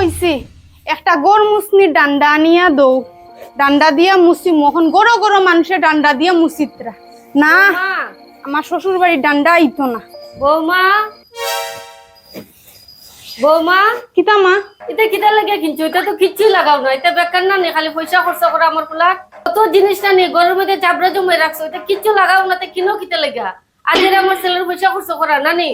কইছি একটা গড় মুসনি ডান্ডা আনিয়া দৌ ডান্ডা দিয়া মুসি মখন গড়ো গড়ো মানুষের ডান্ডা দিয়া মুসিত্রা না আমার শ্বশুর বাড়ির ডান্ডা আইতো না। বৌমা বৌমা কিতা মা এটা কিতা লাগে কিনছো? এটা তো কিচ্ছু লাগাও না, এটা বেকার না খালি পয়সা খরচ করা আমার পোলা। কত জিনিসটা নিয়ে ঘরের মধ্যে চাবড়া জমে রাখছো, এটা কিচ্ছু লাগাও না, কিনো কিতা লাগা আজ আমার ছেলের পয়সা খরচ করা নানি।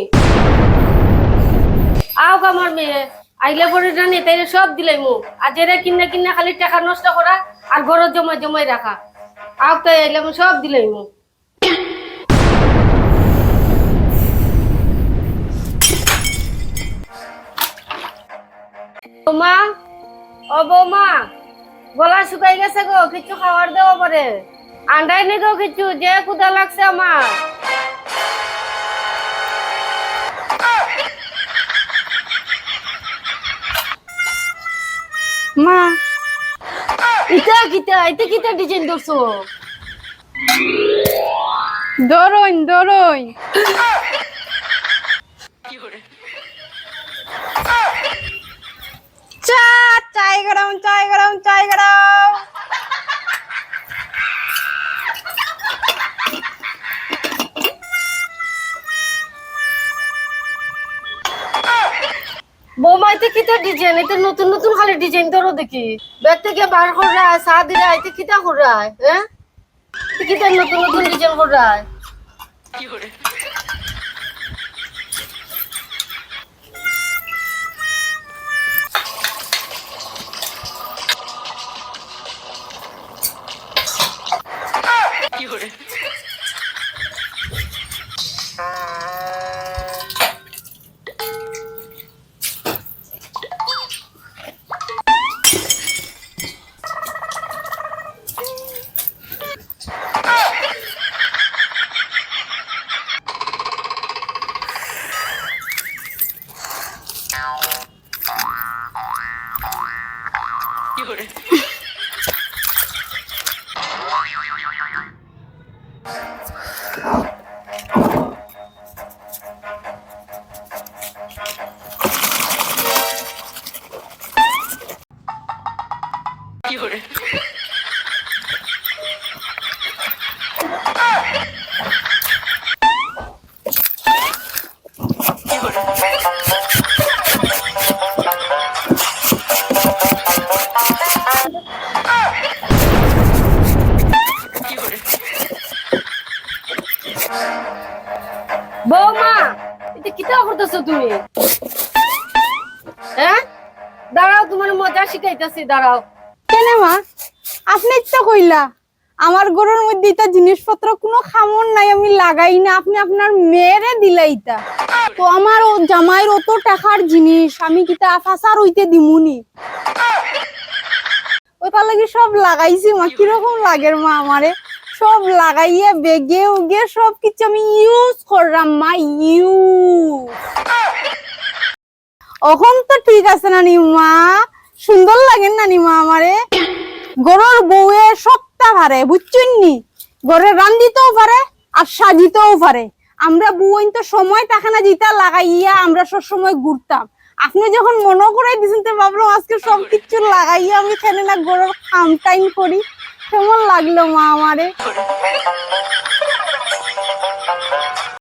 আও আমার মেয়ে আইলে পরে জানি তাই সব দিলাই মু আজ এরা কিনা কিনা খালি টাকা নষ্ট করা আর ঘর জমায় জমায় রাখা। আও তাই আইলে সব দিলাই মু। বৌমা ও বৌমা গলা শুকাই গেছে গো, কিছু খাবার দেওয়া পরে আন্ডাই নি গো কিছু, যে ক্ষুধা লাগছে আমার। মা ইটা কিটা এটা কিটা ডিজাইন করছো? দরইন দরইন চা চাই গরম চাই গরম চাই গরম। বৌমা এটা কিটা ডিজাইন? এটা নতুন নতুন খালি ডিজাইন ধরো দেখি, ব্যাগ থেকে বার করা চা দিলা এটা কিটা করা? হ্যাঁ কিটা নতুন নতুন ডিজাইন করা? বৌমা এটা কিটা করতেছো তুমি? হ্যাঁ দাঁড়াও, তোমার মজা শিখাইতেছি, দাঁড়াও। কেন মা আপনি তো কইলা আমার গরুর মধ্যে এটা জিনিসপত্র কোনো খামন নাই, আমি লাগাই না, আপনি আপনার মেয়েরে দিলাইতা। তো আমার ও জামাইয়ের অত টাকার জিনিস আমি কিতা ফাসার হইতে দিমুনি? ওটা লাগি সব লাগাইছি মা। কিরকম লাগের মা আমারে? সব লাগাইয়া বেগে উগে সব কিছু আমি ইউজ করলাম মা, ইউজ। এখন তো ঠিক আছে নানি মা, সুন্দর লাগে নানি মা আমারে। গরুর বউয়ে সবটা পারে বুঝছেন নি, ঘরে রান্ধিতেও পারে আর সাজিতেও পারে। আমরা বউইন তো সময় থাকে না যেটা লাগাইয়া আমরা সব সময় ঘুরতাম। আপনি যখন মনে করে দিয়েছেন তো ভাবলাম আজকে সবকিছু লাগাইয়া আমি খেলে না গরুর খাম টাইম করি। কেমন লাগলো মা আমারে?